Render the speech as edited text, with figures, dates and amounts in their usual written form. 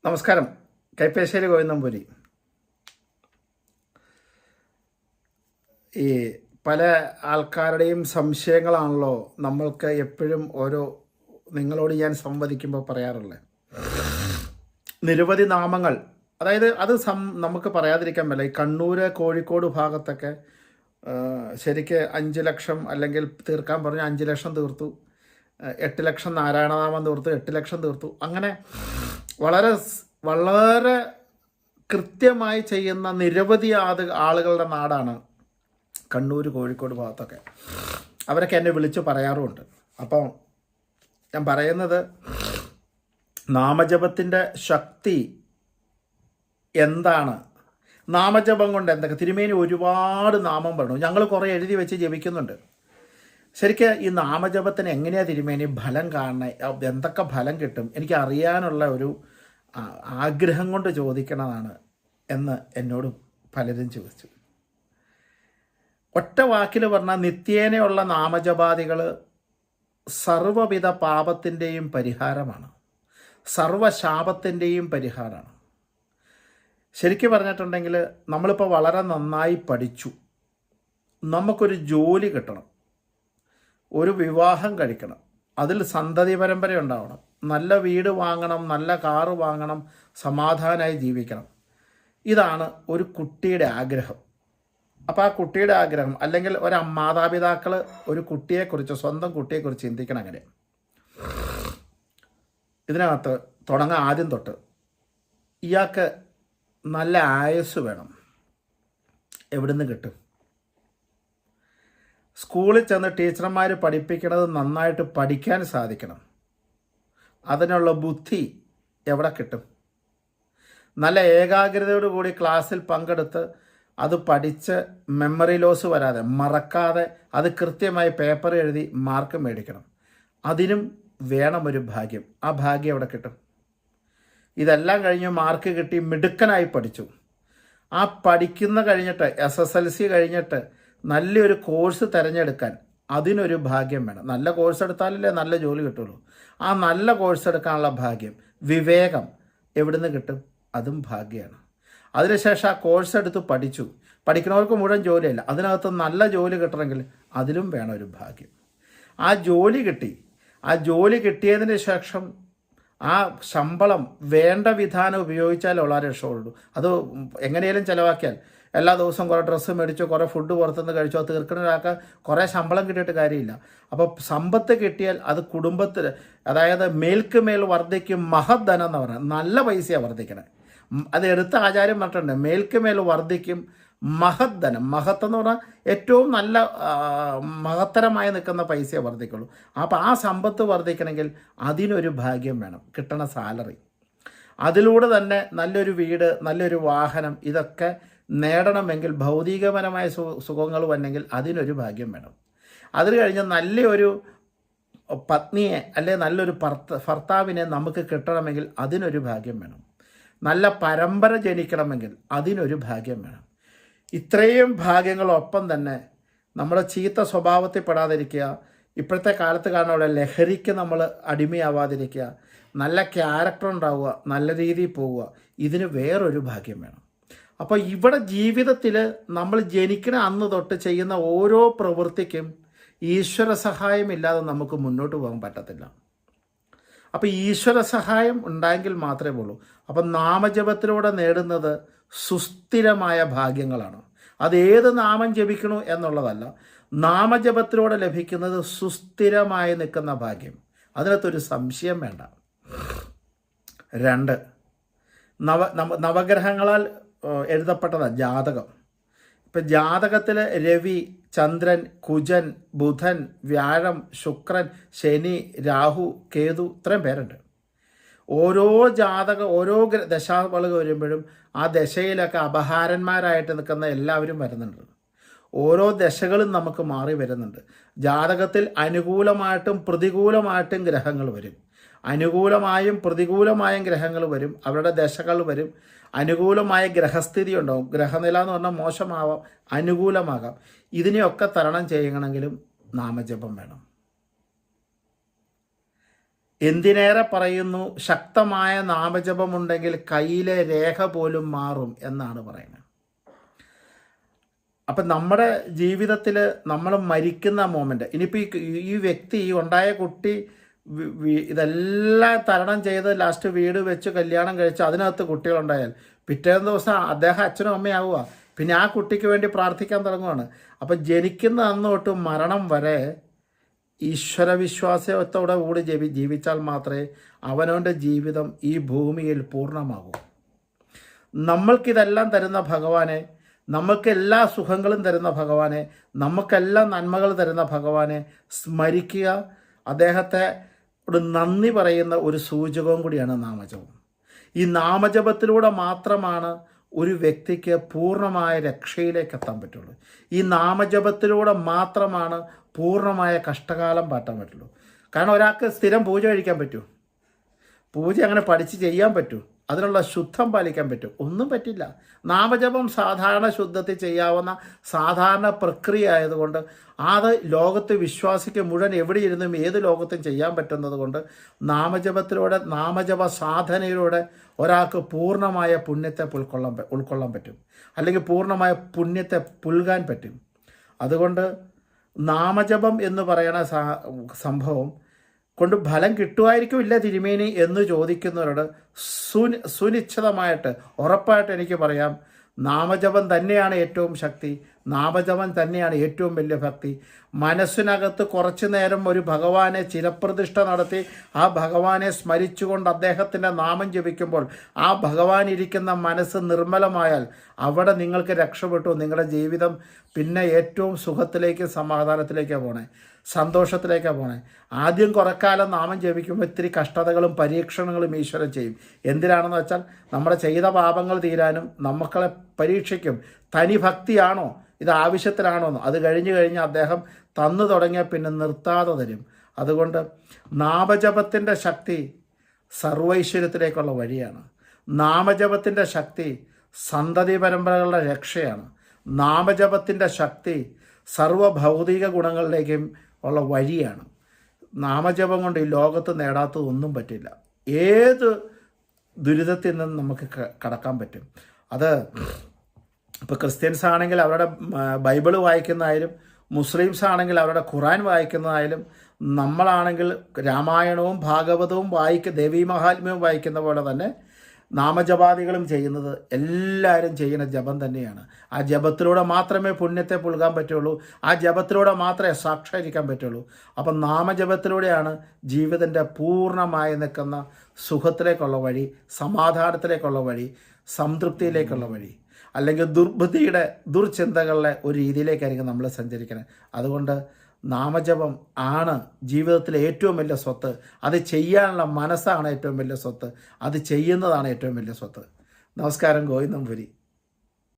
നമസ്കാരം. കൈപ്പേശ്ശേരി ഗോവിന്ദമ്പുരി. ഈ പല ആൾക്കാരുടെയും സംശയങ്ങളാണല്ലോ നമ്മൾക്ക് എപ്പോഴും നിങ്ങളോട് ഞാൻ സംവദിക്കുമ്പോൾ പറയാറുള്ളത്. നിരവധി നാമങ്ങൾ, അതായത് അത് നമുക്ക് പറയാതിരിക്കാൻ പറ്റില്ല. ഈ കണ്ണൂർ, കോഴിക്കോട് ഭാഗത്തൊക്കെ ശരിക്ക് 5 ലക്ഷം അല്ലെങ്കിൽ തീർക്കാൻ പറഞ്ഞ് 5 ലക്ഷം തീർത്തു, 8 ലക്ഷം നാരായണനാമം തീർത്തു, 8 ലക്ഷം തീർത്തു. അങ്ങനെ വളരെ വളരെ കൃത്യമായി ചെയ്യുന്ന നിരവധി ആളുകളുടെ നാടാണ് കണ്ണൂർ, കോഴിക്കോട് ഭാഗത്തൊക്കെ. അവരൊക്കെ എന്നെ വിളിച്ച് പറയാറുമുണ്ട്. അപ്പോൾ ഞാൻ പറയുന്നത്, നാമജപത്തിൻ്റെ ശക്തി എന്താണ്, നാമജപം കൊണ്ട് എന്തൊക്കെ. തിരുമേനി ഒരുപാട് നാമം പറഞ്ഞു, ഞങ്ങൾ കുറേ എഴുതി വെച്ച് ജപിക്കുന്നുണ്ട്. ശരിക്കും ഈ നാമജപത്തിന് എങ്ങനെയാണ് തിരുമേനി ഫലം കാണുന്നത്, എന്തൊക്കെ ഫലം കിട്ടും, എനിക്ക് അറിയാനുള്ള ഒരു ആഗ്രഹം കൊണ്ട് ചോദിക്കണതാണ് എന്ന് എന്നോട് പലരും ചോദിച്ചു. ഒറ്റ വാക്കിൽ പറഞ്ഞാൽ, നിത്യേനയുള്ള നാമജപാദികൾ സർവവിധ പാപത്തിൻ്റെയും പരിഹാരമാണ്, സർവശാപത്തിൻ്റെയും പരിഹാരമാണ്. ശരിക്കും പറഞ്ഞിട്ടുണ്ടെങ്കിൽ, നമ്മളിപ്പോൾ വളരെ നന്നായി പഠിച്ചു, നമുക്കൊരു ജോലി കിട്ടണം, ഒരു വിവാഹം കഴിക്കണം, അതിൽ സന്തതി പരമ്പര ഉണ്ടാവണം, നല്ല വീട് വാങ്ങണം, നല്ല കാറ് വാങ്ങണം, സമാധാനമായി ജീവിക്കണം. ഇതാണ് ഒരു കുട്ടിയുടെ ആഗ്രഹം. അപ്പോൾ ആ കുട്ടിയുടെ ആഗ്രഹം, അല്ലെങ്കിൽ മാതാപിതാക്കൾ ഒരു കുട്ടിയെക്കുറിച്ച്, സ്വന്തം കുട്ടിയെക്കുറിച്ച് ചിന്തിക്കണം. അങ്ങനെ ഇതിനകത്ത് തുടങ്ങാൻ ആദ്യം തൊട്ട് ഇയാൾക്ക് നല്ല ആയുസ് വേണം. എവിടുന്ന് കിട്ടും? സ്കൂളിൽ ചെന്ന് ടീച്ചർമാർ പഠിപ്പിക്കണത് നന്നായിട്ട് പഠിക്കാൻ സാധിക്കണം. അതിനുള്ള ബുദ്ധി എവിടെ കിട്ടും? നല്ല ഏകാഗ്രതയോടു കൂടി ക്ലാസ്സിൽ പങ്കെടുത്ത് അത് പഠിച്ച് മെമ്മറി ലോസ് വരാതെ, മറക്കാതെ അത് കൃത്യമായി പേപ്പർ എഴുതി മാർക്ക് മേടിക്കണം. അതിനും വേണം ഒരു ഭാഗ്യം. ആ ഭാഗ്യം എവിടെ കിട്ടും? ഇതെല്ലാം കഴിഞ്ഞ് മാർക്ക് കിട്ടി, മിടുക്കനായി പഠിച്ചു. ആ പഠിക്കുന്ന കഴിഞ്ഞിട്ട് SSLC കഴിഞ്ഞിട്ട് നല്ലൊരു കോഴ്സ് തിരഞ്ഞെടുക്കാൻ അതിനൊരു ഭാഗ്യം വേണം. നല്ല കോഴ്സ് എടുത്താലല്ലേ നല്ല ജോലി കിട്ടുള്ളൂ. ആ നല്ല കോഴ്സ് എടുക്കാനുള്ള ഭാഗ്യം, വിവേകം എവിടുന്ന് കിട്ടും? അതും ഭാഗ്യമാണ്. അതിനുശേഷം ആ കോഴ്സ് എടുത്ത് പഠിച്ചു, പഠിക്കുന്നവർക്ക് മുഴുവൻ ജോലിയല്ല, അതിനകത്ത് നല്ല ജോലി കിട്ടണമെങ്കിൽ അതിലും വേണം ഒരു ഭാഗ്യം. ആ ജോലി കിട്ടി, ആ ജോലി കിട്ടിയതിന് ശേഷം ആ ശമ്പളം വേണ്ട വിധാനം ഉപയോഗിച്ചാൽ വളരെ രക്ഷയുള്ളൂ. അത് എങ്ങനെയും ചിലവാക്കിയാൽ, എല്ലാ ദിവസവും കുറേ ഡ്രസ്സ് മേടിച്ചോ, കുറേ ഫുഡ് പുറത്തുനിന്ന് കഴിച്ചോ, തീർക്കുന്ന ഒരാൾക്ക് കുറേ ശമ്പളം കിട്ടിയിട്ട് കാര്യമില്ല. അപ്പോൾ സമ്പത്ത് കിട്ടിയാൽ അത് കുടുംബത്തിൽ, അതായത് മേൽക്ക് മേൽ വർദ്ധിക്കും മഹദ്ധനം എന്ന് പറഞ്ഞാൽ നല്ല പൈസയാണ് വർദ്ധിക്കണേ. അത് എടുത്ത ആചാര്യം പറഞ്ഞിട്ടുണ്ട്, മേൽക്ക് മേൽ വർദ്ധിക്കും മഹദ്ധനം. മഹത്ത് എന്ന് പറഞ്ഞാൽ ഏറ്റവും നല്ല മഹത്തരമായി നിൽക്കുന്ന പൈസയെ വർദ്ധിക്കുള്ളൂ. അപ്പോൾ ആ സമ്പത്ത് വർദ്ധിക്കണമെങ്കിൽ അതിനൊരു ഭാഗ്യം വേണം, കിട്ടണ സാലറി. അതിലൂടെ തന്നെ നല്ലൊരു വീട്, നല്ലൊരു വാഹനം, ഇതൊക്കെ നേടണമെങ്കിൽ, ഭൗതികപരമായ സുഖങ്ങൾ വന്നെങ്കിൽ അതിനൊരു ഭാഗ്യം വേണം. അതിന് കഴിഞ്ഞ് നല്ലൊരു പത്നിയെ അല്ലെങ്കിൽ നല്ലൊരു ഭർത്താവിനെ നമുക്ക് കിട്ടണമെങ്കിൽ അതിനൊരു ഭാഗ്യം വേണം. നല്ല പരമ്പര ജനിക്കണമെങ്കിൽ അതിനൊരു ഭാഗ്യം വേണം. ഇത്രയും ഭാഗ്യങ്ങളൊപ്പം തന്നെ നമ്മുടെ ചീത്ത സ്വഭാവത്തിൽ പെടാതിരിക്കുക, ഇപ്പോഴത്തെ കാലത്ത് കാണുന്ന ലഹരിക്ക് നമ്മൾ അടിമയാവാതിരിക്കുക, നല്ല ക്യാരക്ടർ ഉണ്ടാവുക, നല്ല രീതിയിൽ പോവുക, ഇതിന് വേറൊരു ഭാഗ്യം വേണം. അപ്പോൾ ഇവിടെ ജീവിതത്തിൽ നമ്മൾ ജനിക്കുന്ന അന്ന് തൊട്ട് ചെയ്യുന്ന ഓരോ പ്രവൃത്തിക്കും ഈശ്വര സഹായം ഇല്ലാതെ നമുക്ക് മുന്നോട്ട് പോകാൻ പറ്റത്തില്ല. അപ്പോൾ ഈശ്വര സഹായം ഉണ്ടായെങ്കിൽ മാത്രമേ ഉള്ളൂ. അപ്പം നാമജപത്തിലൂടെ നേടുന്നത് സുസ്ഥിരമായ ഭാഗ്യങ്ങളാണ്. അത് ഏത് നാമം ജപിക്കണു എന്നുള്ളതല്ല, നാമജപത്തിലൂടെ ലഭിക്കുന്നത് സുസ്ഥിരമായി നിൽക്കുന്ന ഭാഗ്യം. അതിനകത്തൊരു സംശയം വേണ്ട. 2, നവഗ്രഹങ്ങളാൽ എഴുതപ്പെട്ടതാണ് ജാതകം. ഇപ്പം ജാതകത്തിൽ രവി, ചന്ദ്രൻ, കുജൻ, ബുധൻ, വ്യാഴം, ശുക്രൻ, ശനി, രാഹു, കേതു, ഇത്രയും പേരുണ്ട്. ഓരോ ദശാവളുകൾ വരുമ്പോഴും ആ ദശയിലൊക്കെ അപഹാരന്മാരായിട്ട് നിൽക്കുന്ന എല്ലാവരും വരുന്നുണ്ട്. ഓരോ ദശകളും നമുക്ക് മാറി വരുന്നുണ്ട്. ജാതകത്തിൽ അനുകൂലമായിട്ടും പ്രതികൂലമായിട്ടും ഗ്രഹങ്ങൾ വരും. അനുകൂലമായും പ്രതികൂലമായും ഗ്രഹങ്ങൾ വരും, അവരുടെ ദശകൾ വരും. അനുകൂലമായ ഗ്രഹസ്ഥിതി ഉണ്ടാവും. ഗ്രഹനില എന്ന് പറഞ്ഞാൽ മോശമാവാം, അനുകൂലമാകാം. ഇതിനെയൊക്കെ തരണം ചെയ്യണമെങ്കിലും നാമജപം വേണം. എന്തിനേറെ പറയുന്നു, ശക്തമായ നാമജപമുണ്ടെങ്കിൽ കയ്യിലെ രേഖ പോലും മാറും എന്നാണ് പറയുന്നത്. അപ്പം നമ്മുടെ ജീവിതത്തിൽ നമ്മൾ മരിക്കുന്ന മോമെൻ്റ്, ഇനിയിപ്പോൾ ഈ വ്യക്തി ഉണ്ടായ കുട്ടി ഇതെല്ലാം തരണം ചെയ്ത് ലാസ്റ്റ് വീട് വെച്ച് കല്യാണം കഴിച്ച് അതിനകത്ത് കുട്ടികളുണ്ടായാൽ പിറ്റേന്ന് ദിവസം അദ്ദേഹം അച്ഛനും അമ്മയാവുക, പിന്നെ ആ കുട്ടിക്ക് വേണ്ടി പ്രാർത്ഥിക്കാൻ തുടങ്ങുവാണ്. അപ്പം ജനിക്കുന്ന അന്ന് തൊട്ട് മരണം വരെ ഈശ്വരവിശ്വാസത്തോടെ കൂടി ജീവിച്ചാൽ മാത്രമേ അവനവൻ്റെ ജീവിതം ഈ ഭൂമിയിൽ പൂർണ്ണമാകൂ. നമ്മൾക്കിതെല്ലാം തരുന്ന ഭഗവാനെ, നമുക്ക് എല്ലാ സുഖങ്ങളും തരുന്ന ഭഗവാനെ, നമുക്കെല്ലാം നന്മകൾ തരുന്ന ഭഗവാനെ സ്മരിക്കുക. അദ്ദേഹത്തെ നന്ദി പറയുന്ന ഒരു സൂചകവും കൂടിയാണ് നാമജപം. ഈ നാമജപത്തിലൂടെ മാത്രമാണ് ഒരു വ്യക്തിക്ക് പൂർണ്ണമായ രക്ഷയിലേക്ക് എത്താൻ പറ്റുള്ളൂ. ഈ നാമജപത്തിലൂടെ മാത്രമാണ് പൂർണ്ണമായ കഷ്ടകാലം പാറ്റാൻ പറ്റുള്ളൂ. കാരണം ഒരാൾക്ക് സ്ഥിരം പൂജ കഴിക്കാൻ പറ്റൂ, പൂജ അങ്ങനെ പഠിച്ച് ചെയ്യാൻ പറ്റൂ, അതിനുള്ള ശുദ്ധം പാലിക്കാൻ പറ്റും? ഒന്നും പറ്റില്ല. നാമജപം സാധാരണ ശുദ്ധത്തിൽ ചെയ്യാവുന്ന സാധാരണ പ്രക്രിയ ആയതുകൊണ്ട് അത് ലോകത്ത് വിശ്വാസിക്ക് മുഴുവൻ എവിടെ ഇരുന്നും ഏത് ലോകത്തും ചെയ്യാൻ പറ്റുന്നത് കൊണ്ട് നാമജപത്തിലൂടെ, നാമജപ സാധനയിലൂടെ ഒരാൾക്ക് പൂർണ്ണമായ പുണ്യത്തെ ഉൾക്കൊള്ളാൻ പറ്റും, അല്ലെങ്കിൽ പൂർണ്ണമായ പുണ്യത്തെ പുൽകാൻ പറ്റും. അതുകൊണ്ട് നാമജപം എന്ന് പറയുന്ന സംഭവം കൊണ്ട് ഫലം കിട്ടുമായിരിക്കും ഇല്ല തിരുമേനി എന്ന് ചോദിക്കുന്നവരോട് സുനിശ്ചിതമായിട്ട് ഉറപ്പായിട്ട് എനിക്ക് പറയാം, നാമജപം തന്നെയാണ് ഏറ്റവും ശക്തി, നാമജപം തന്നെയാണ് ഏറ്റവും വലിയ ഭക്തി. മനസ്സിനകത്ത് കുറച്ചു നേരം ഒരു ഭഗവാനെ ചിരപ്രതിഷ്ഠ നടത്തി ആ ഭഗവാനെ സ്മരിച്ചുകൊണ്ട് അദ്ദേഹത്തിൻ്റെ നാമം ജപിക്കുമ്പോൾ ആ ഭഗവാൻ ഇരിക്കുന്ന മനസ്സ് നിർമ്മലമായാൽ അവിടെ നിങ്ങൾക്ക് രക്ഷപ്പെട്ടു. നിങ്ങളുടെ ജീവിതം പിന്നെ ഏറ്റവും സുഖത്തിലേക്ക്, സമാധാനത്തിലേക്കാണ് പോണേ, സന്തോഷത്തിലേക്കാണ് പോണേ. ആദ്യം കുറക്കാലം നാമം ജപിക്കുമ്പോൾ ഇത്തിരി കഷ്ടതകളും പരീക്ഷണങ്ങളും ഈശ്വരൻ ചെയ്യും. എന്തിനാണെന്ന് വെച്ചാൽ നമ്മുടെ ചെയ്ത പാപങ്ങൾ തീരാനും നമ്മളെ പരീക്ഷിക്കും. തനി ഭക്തിയാണോ, ഇത് ആവശ്യത്തിലാണോ എന്ന്. അത് കഴിഞ്ഞ് അദ്ദേഹം തന്നു തുടങ്ങിയാൽ പിന്നെ നിർത്താതെ തരും. അതുകൊണ്ട് നാമജപത്തിൻ്റെ ശക്തി സർവൈശ്വര്യത്തിലേക്കുള്ള വഴിയാണ്. നാമജപത്തിൻ്റെ ശക്തി സന്തതി പരമ്പരകളുടെ രക്ഷയാണ്. നാമജപത്തിൻ്റെ ശക്തി സർവഭൗതിക ഗുണങ്ങളിലേക്കും ഉള്ള വഴിയാണ്. നാമജപം കൊണ്ട് ഈ ലോകത്ത് നേടാത്തതൊന്നും പറ്റില്ല. ഏത് ദുരിതത്തിൽ നിന്നും നമുക്ക് കടക്കാൻ പറ്റും. അത് ഇപ്പോൾ ക്രിസ്ത്യൻസ് ആണെങ്കിൽ അവരുടെ ബൈബിള് വായിക്കുന്നതായാലും, മുസ്ലിംസ് ആണെങ്കിൽ അവരുടെ ഖുറാൻ വായിക്കുന്നതായാലും, നമ്മളാണെങ്കിൽ രാമായണവും ഭാഗവതവും ദേവീ മഹാത്മ്യവും വായിക്കുന്ന പോലെ തന്നെ നാമജപാദികളും ചെയ്യുന്നത് എല്ലാവരും ചെയ്യുന്ന ജപം തന്നെയാണ്. ആ ജപത്തിലൂടെ മാത്രമേ പുണ്യത്തെ പുൽകാൻ പറ്റുള്ളൂ, ആ ജപത്തിലൂടെ മാത്രമേ സാക്ഷാത്കരിക്കാൻ പറ്റുള്ളൂ. അപ്പം നാമജപത്തിലൂടെയാണ് ജീവിതത്തിൻ്റെ പൂർണ്ണമായി നിൽക്കുന്ന സുഖത്തിലേക്കുള്ള വഴി, സമാധാനത്തിലേക്കുള്ള വഴി, സംതൃപ്തിയിലേക്കുള്ള വഴി. അല്ലെങ്കിൽ ദുർബുദ്ധിയുടെ ദുർചിന്തകളുടെ ഒരു രീതിയിലേക്കായിരിക്കും നമ്മൾ സഞ്ചരിക്കുന്നത്. അതുകൊണ്ട് നാമജപം ആണ് ജീവിതത്തിലെ ഏറ്റവും വലിയ സ്വത്ത്. അത് ചെയ്യാനുള്ള മനസ്സാണ് ഏറ്റവും വലിയ സ്വത്ത്. അത് ചെയ്യുന്നതാണ് ഏറ്റവും വലിയ സ്വത്ത്. നമസ്കാരം. ഗോവിന്ദം പുരി.